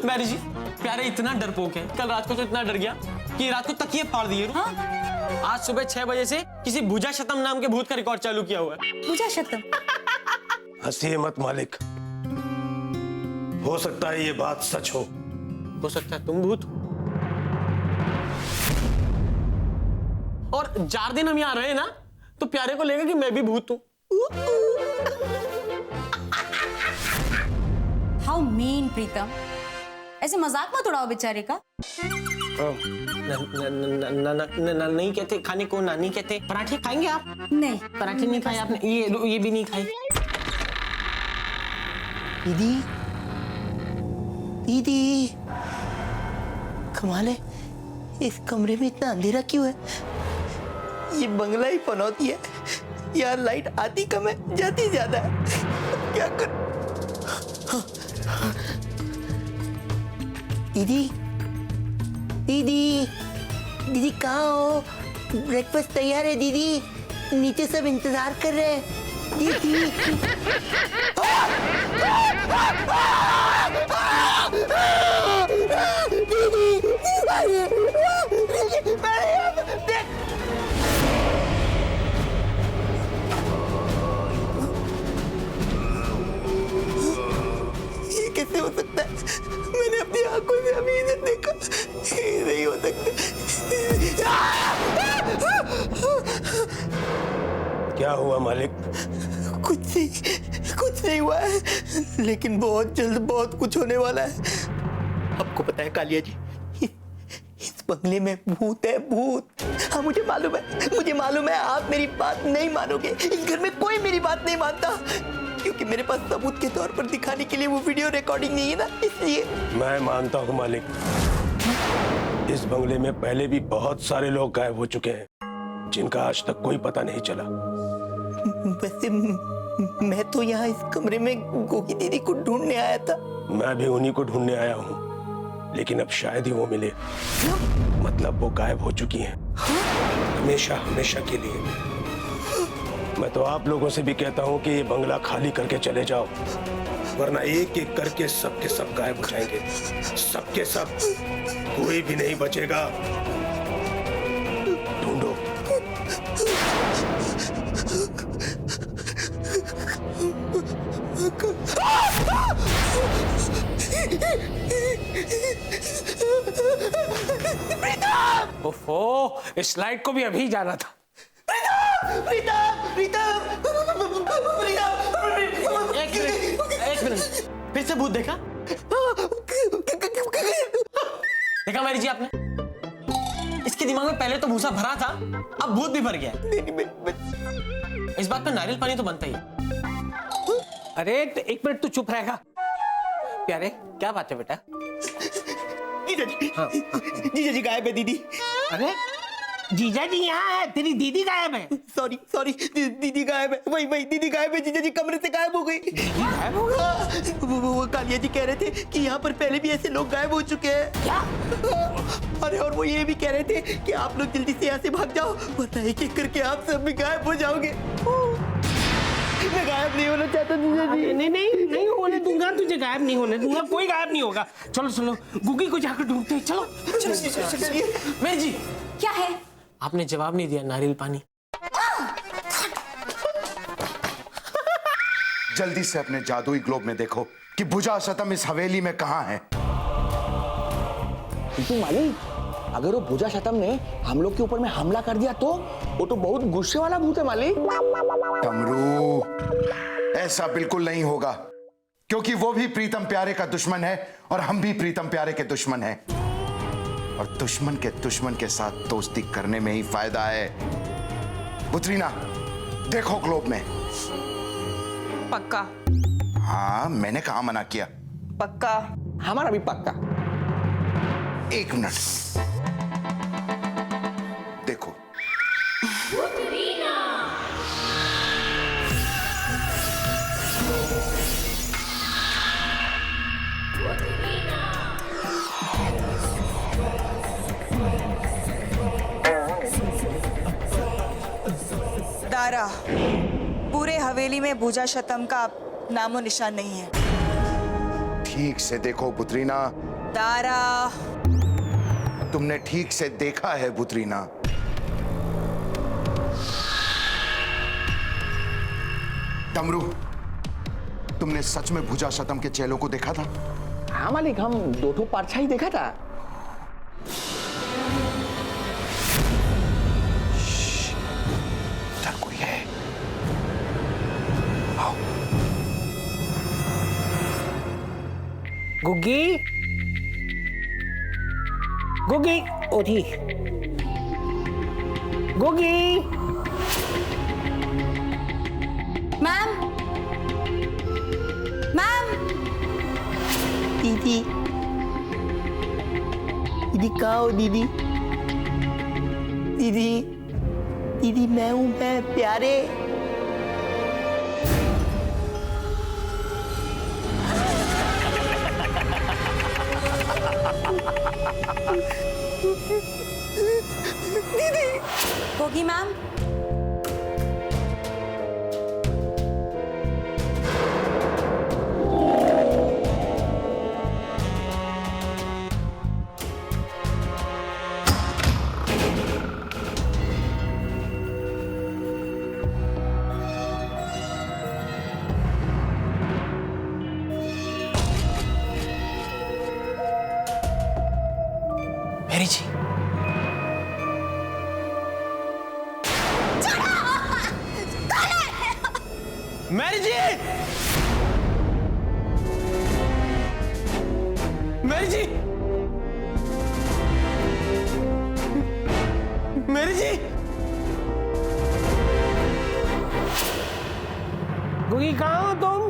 Mary जी, प्यारे इतना डरपोक है, कल रात को तो इतना डर गया कि रात को तकिए फाड़ दिए। हाँ? आज सुबह 6 बजे से किसी भुजा शतम नाम के भूत का रिकॉर्ड चालू किया हुआ है। भुजा शतम? हंसिए मत मालिक, हो सकता है ये बात सच हो सकता है तुम भूत हो। और 4 दिन हम यहाँ रहे ना, तो प्यारे को लगेगा कि मैं भी भूत हूँ। हाउ मीन प्रीतम, ऐसे मजाक मत उड़ाओ बेचारे का। नहीं कहते खाने को, नानी कहते। पराठे खाएंगे आप? नहीं, पराठे नहीं खाए आपने? ये भी नहीं खाए? दीदी, दीदी, कमाल है, इस कमरे में इतना अंधेरा क्यों है? ये बंगला ही पनौती है यार, लाइट आती कम है, जाती ज्यादा है। क्या कर? दीदी, दीदी, दीदी कहाँ हो? ब्रेकफास्ट तैयार है दीदी, नीचे सब इंतजार कर रहे हैं। दीदी, ये कैसे हो सकता है? मैंने अपनी आंखों से अभी इधर देखा, ये नहीं हो सकता। क्या हुआ मालिक? कुछ नहीं हुआ है, लेकिन बहुत जल्द बहुत कुछ होने वाला है। आपको पता है कालिया जी, इस बंगले में भूत है, भूत। हाँ मुझे मालूम है, आप मेरी बात नहीं मानोगे। इस घर में कोई मेरी बात नहीं मानता, क्योंकि मेरे पास सबूत के तौर पर दिखाने के लिए वो वीडियो रिकॉर्डिंग नहीं है ना, इसलिए। मैं मानता हूँ मालिक, इस बंगले में पहले भी बहुत सारे लोग गायब हो चुके हैं, जिनका आज तक कोई पता नहीं चला। वैसे मैं तो यहाँ इस कमरे में गोगी दीदी को ढूंढने आया था। मैं भी उन्हीं को ढूंढने आया हूँ, लेकिन अब शायद ही वो मिले। मतलब वो गायब हो चुकी हैं, हमेशा हमेशा के लिए। मैं तो आप लोगों से भी कहता हूँ कि ये बंगला खाली करके चले जाओ, वरना एक एक करके सबके सब गायब हो जाएंगे, सबके सब, कोई भी नहीं बचेगा। ढूंढो। ओफो, इस लाइट को भी अभी जाना था। एक मिनट, फिर से भूत देखा? देखा मैरी जी आपने? इसके दिमाग में पहले तो भूसा भरा था, अब भूत भी भर गया। इस बात पे नारियल पानी तो बनता ही है। अरे तो एक मिनट तू चुप रहेगा? प्यारे क्या बात है बेटा? जीजा जी, हाँ, जीजा जी गायब है दीदी। अरे जीजा जी यहाँ है, तेरी दीदी गायब है। सॉरी, दीदी गायब है। वही दीदी गायब है जीजा जी, कमरे से गायब हो गई। गायब हो गई? वो कालिया जी कह रहे थे कि यहाँ पर पहले भी ऐसे लोग गायब हो चुके हैं। क्या? अरे और वो ये भी कह रहे थे कि आप लोग जल्दी से यहाँ से भाग जाओ, वरना एक एक करके आप सब भी गायब हो जाओगे। मैं गायब नहीं होना चाहता जीजा जी। नहीं होने दूंगा तुझे, गायब नहीं होने दूंगा, कोई गायब नहीं होगा। चलो गुगी को जाकर ढूंढते हैं, चलो। मेरी जी क्या है? आपने जवाब नहीं दिया, नारियल पानी। जल्दी से अपने जादुई ग्लोब में देखो कि भुजा शतम इस हवेली में कहाँ है। मालिक, अगर वो भुजा शतम ने हम लोग के ऊपर में हमला कर दिया तो वो तो बहुत गुस्से वाला भूत है मालिक। डमरू, ऐसा बिल्कुल नहीं होगा, क्योंकि वो भी प्रीतम प्यारे का दुश्मन है और हम भी प्रीतम प्यारे के दुश्मन हैं, और दुश्मन के साथ दोस्ती करने में ही फायदा है। पुत्रीना, देखो ग्लोब में। पक्का? हाँ, मैंने कहा मना किया। पक्का? हमारा भी पक्का। एक मिनट, देखो। दारा, पूरे हवेली में भुजा शतम का नामो निशान नहीं है। ठीक से देखो बुतरीना, दारा, तुमने ठीक से देखा है बुतरीना। डमरू, तुमने सच में भुजा शतम के चेलों को देखा था? हाँ मालिक, हम 2 परछाई देखा था। उधर कोई है। आओ। गुग्गी, गुग्गी, ओधी, गुग्गी। मैम, मैम, दीदी, दीदी कहाँ हो दीदी? दीदी, दीदी मैं हूँ, मैं प्यारे। गोगी मैम, मैरी जी, मैरी जी, मैरी जी, मैरी जी, गुग्गी कहाँ हो तुम?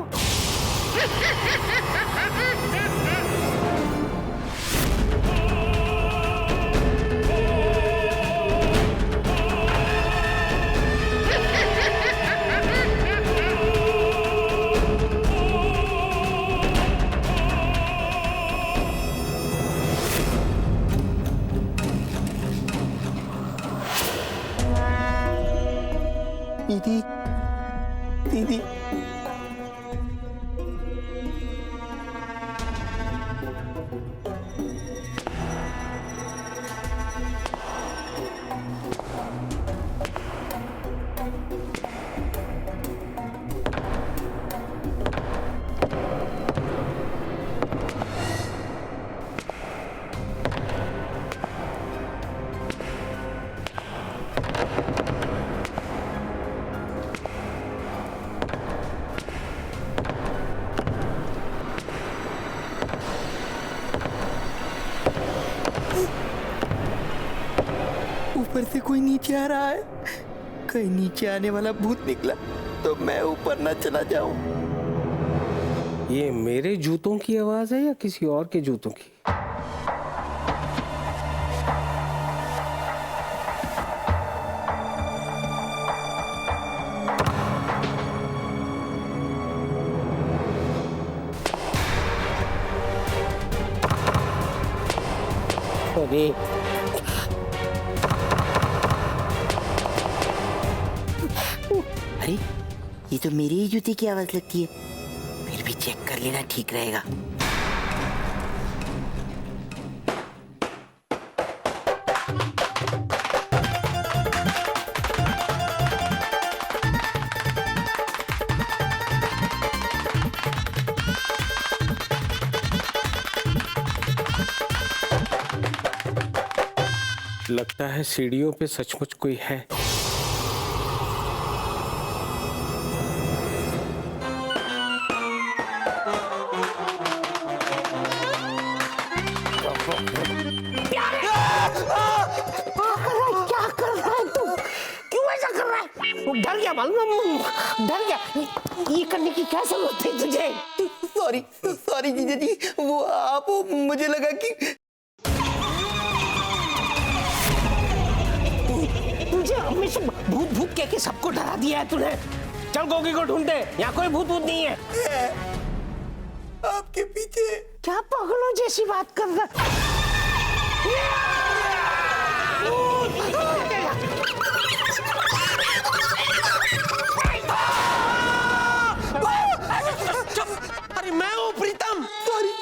दीदी, दीदी, ऊपर से कोई नीचे आ रहा है। कहीं नीचे आने वाला भूत निकला तो मैं ऊपर ना चला जाऊं। ये मेरे जूतों की आवाज है या किसी और के जूतों की? अरे अरे ये तो मेरी ही जूती की आवाज लगती है। फिर भी चेक कर लेना ठीक रहेगा। लगता है सीढ़ियों पे सचमुच कोई है। क्या कर रहा है तू? क्यों ऐसा कर रहा है? डर गया मालूम? डर गया? ये करने की क्या जरूरत है तुझे? सॉरी सॉरी जीजा जी, वो आप मुझे लगा कि तुझे हमेशा भूत भूत कह के सबको डरा दिया है तूने। चल गोगी को ढूंढते, यहाँ कोई भूत भूत नहीं है। आपके पीछे। क्या पागलों जैसी बात कर रहा? अरे मैं हूँ प्रीतम। सॉरी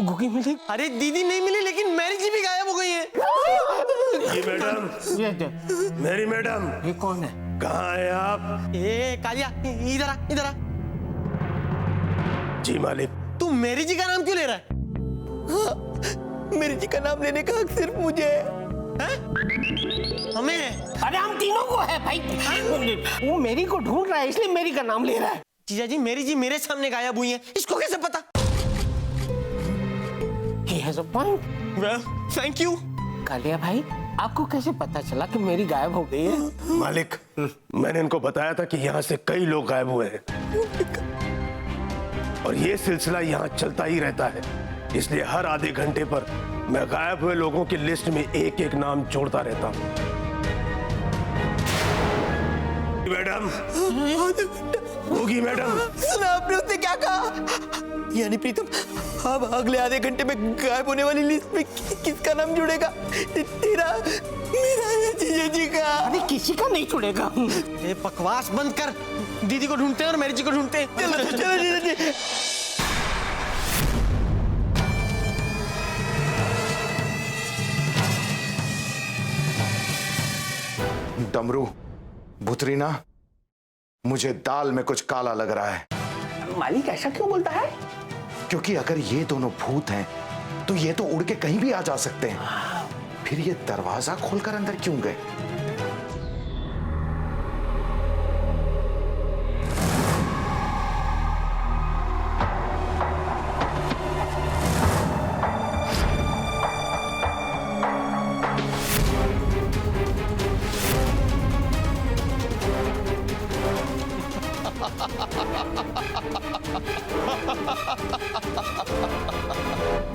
गुगी मिली? अरे दीदी नहीं मिली, लेकिन मैरी जी भी गायब हो गई है। ये मैडम, मेरी मैडम, ये कौन है? कहाँ है आप? ए कालिया, इधर आ, इधर आ। जी मालिक। तू मैरी जी का नाम क्यों ले रहा है? हाँ, मेरी जी का नाम लेने का हक सिर्फ मुझे है। हमें है? अरे हम तीनों को है भाई। वो मेरी को ढूंढ रहा है, इसलिए मेरी का नाम ले रहा है। जीजा जी, मेरी जी मेरे सामने गायब हुई है, इसको कैसे पता? He has a point. Well, thank you. Kaliya भाई, आपको कैसे पता चला कि मेरी गायब हो गई है? मालिक, मैंने इनको बताया था कि यहाँ से कई लोग गायब हुए हैं और ये सिलसिला यहाँ चलता ही रहता है, इसलिए हर आधे घंटे पर मैं गायब हुए लोगों की लिस्ट में एक एक नाम जोड़ता रहता हूँ। मैडम, होगी मैडम। सुना आपने उसने क्या कहा? यानी प्रीतम, अब अगले आधे घंटे में गायब होने वाली लिस्ट में किसका नाम जुड़ेगा? तेरा, मेरा या जीजा जी का? अरे किसी का नहीं छुड़ेगा। ये बकवास बंद कर। दीदी को ढूंढते हैं और मैरी जी को ढूंढते हैं। चलो चलो जीजा जी। डमरू, भुतरीना, मुझे दाल में कुछ काला लग रहा है। मालिक ऐसा क्यों बोलता है? क्योंकि अगर ये दोनों भूत हैं तो ये तो उड़ के कहीं भी आ जा सकते हैं। फिर ये दरवाजा खोलकर अंदर क्यों गए?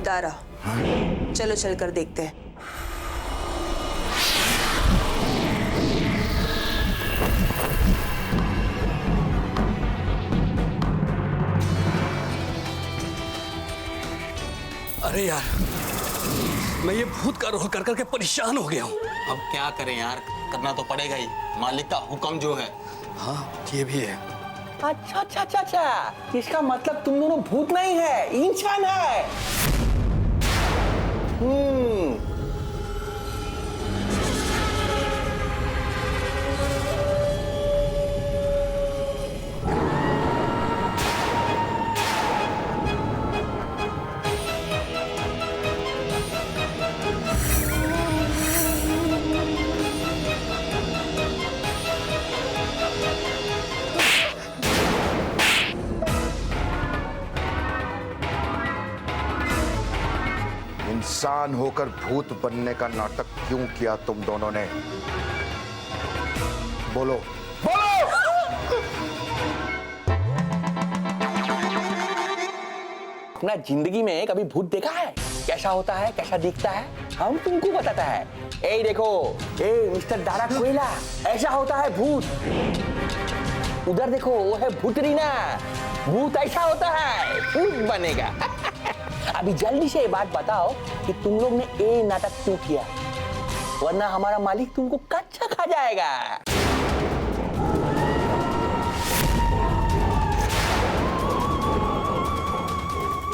दारा, चलो चलकर देखते हैं। अरे यार, मैं ये भूत का रोल कर करके परेशान हो गया हूँ। अब क्या करें यार, करना तो पड़ेगा ही, मालिक का हुक्म जो है। हाँ, ये भी है। अच्छा अच्छा अच्छा अच्छा, इसका मतलब तुम दोनों भूत नहीं है, इंसान है। इंसान होकर भूत बनने का नाटक क्यों किया तुम दोनों ने? बोलो बोलो। अपना जिंदगी में कभी भूत देखा है? कैसा होता है, कैसा दिखता है, हम तुमको बताता है। ए देखो, ए मिस्टर दारा कोयला, ऐसा होता है भूत। उधर देखो, वो है भूतरीना, भूत ऐसा होता है, भूत बनेगा। अभी जल्दी से ये बात बताओ कि तुम लोग ने ये नाटक क्यों किया, वरना हमारा मालिक तुमको कच्चा खा जाएगा।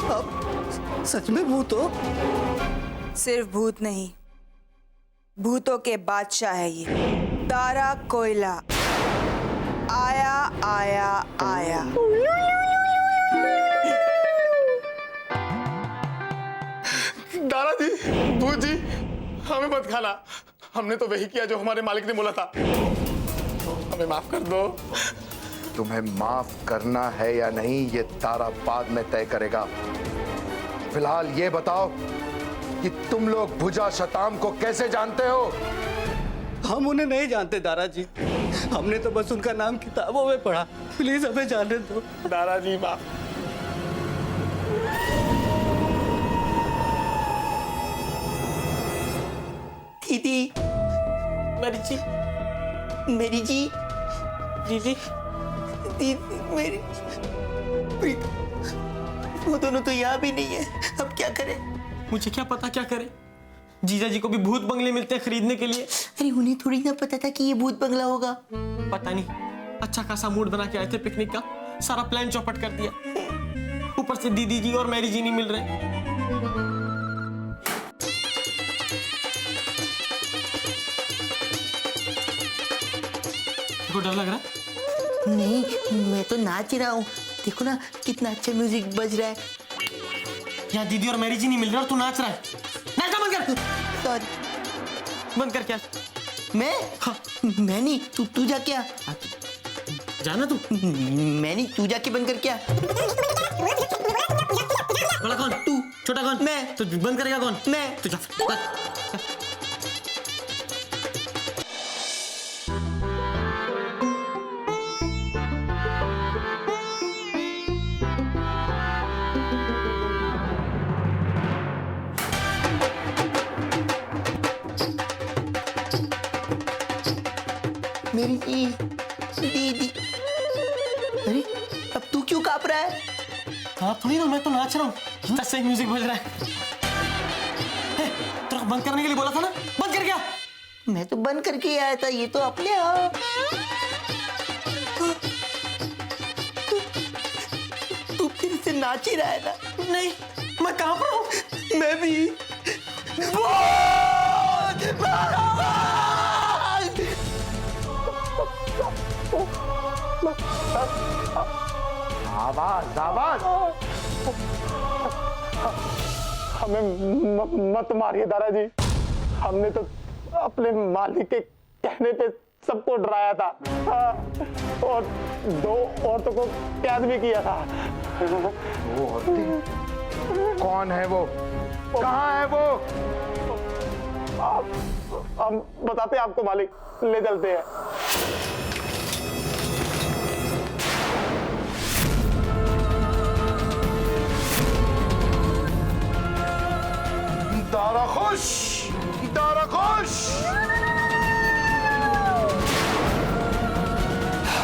आप सच में भूत हो? सिर्फ भूत नहीं, भूतों के बादशाह है ये दारा कोयला। आया आया आया। दारा जी, भूत जी, हमें मत खाना। हमने तो वही किया जो हमारे मालिक ने बोला था। हमें माफ कर दो। तुम्हें माफ करना है या नहीं, ये तारा बाद में तय करेगा। फिलहाल ये बताओ कि तुम लोग भुजा शताम को कैसे जानते हो? हम उन्हें नहीं जानते दारा जी, हमने तो बस उनका नाम किताबों में पढ़ा। प्लीज हमें जाने दो। दारा जी माफ। दीदी, मैरी जी, मेरी जी, दीदी, दीदी मेरी, प्रीतम, वो दोनों तो यहाँ भी नहीं है। अब क्या करें? मुझे क्या पता क्या करे। जीजा जी को भी भूत बंगले मिलते हैं खरीदने के लिए। अरे उन्हें थोड़ी ना पता था कि ये भूत बंगला होगा। पता नहीं, अच्छा खासा मूड बना के आए थे पिकनिक का, सारा प्लान चौपट कर दिया। ऊपर से दीदी जी और मैरी जी नहीं मिल रहे। देखो डर लग रहा है? नहीं, मैं तो नाच रहा हूँ। देखो ना कितना अच्छा म्यूजिक बज रहा है। यहाँ दीदी और मैरी जी नहीं मिल रहे और तू नाच रहा है। नाचना बंद कर। सॉरी। बंद कर क्या? मैं? हाँ। मैं नहीं, तू जा क्या? जाना तू। मैं नहीं, तू जाके बंद कर क्या? बड़ा कौन? तू। छोटा कौन? मैं। तो बंद करेगा कौन? मैं। तू जा। मेरी दीदी। अरे अब तू क्यों कांप रहा है? हाँ थोड़ी ना, मैं तो नाच रहा हूँ। इतना सही म्यूजिक बज रहा है। तेरे को बंद करने के लिए बोला था ना, बंद कर क्या? मैं तो बंद करके आया था, ये तो अपने आप। तू फिर से नाच ही रहा है ना? नहीं, मैं कांप रहा हूँ। मैं भी। आवाज आवाज। हमें मत मारिए दादाजी। हमने तो अपने मालिक के कहने पे सबको डराया था। और 2 औरतों को कैद भी किया था। वो औरतें कौन है? वो कहाँ है वो? हम बताते हैं आपको मालिक, ले चलते हैं। दारा खुश, दारा खुश।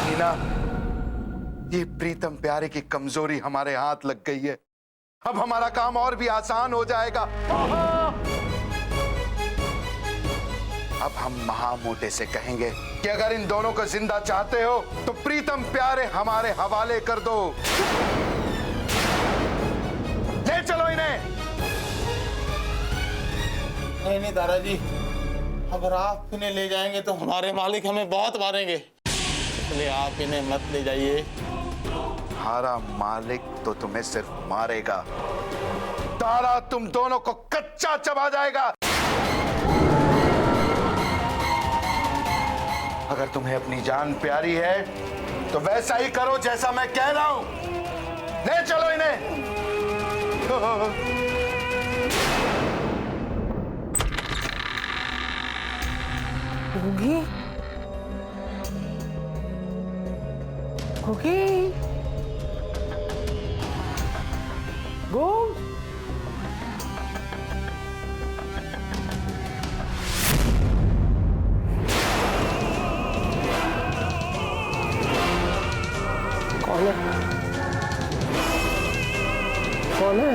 मीना, ये प्रीतम प्यारे की कमजोरी हमारे हाथ लग गई है। अब हमारा काम और भी आसान हो जाएगा। अब हम महामोटे से कहेंगे कि अगर इन दोनों को जिंदा चाहते हो तो प्रीतम प्यारे हमारे हवाले कर दो। ले चलो इन्हें। नहीं दादाजी, अगर आप इन्हें ले जाएंगे तो हमारे मालिक हमें बहुत मारेंगे, इसलिए आप इन्हें मत ले जाइए। हमारा मालिक तो तुम्हें सिर्फ मारेगा, तारा तुम दोनों को कच्चा चबा जाएगा। अगर तुम्हें अपनी जान प्यारी है तो वैसा ही करो जैसा मैं कह रहा हूं। ले चलो इन्हें। होगी होगी गो कौन है? कौन है?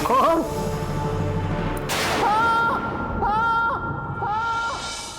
कौन?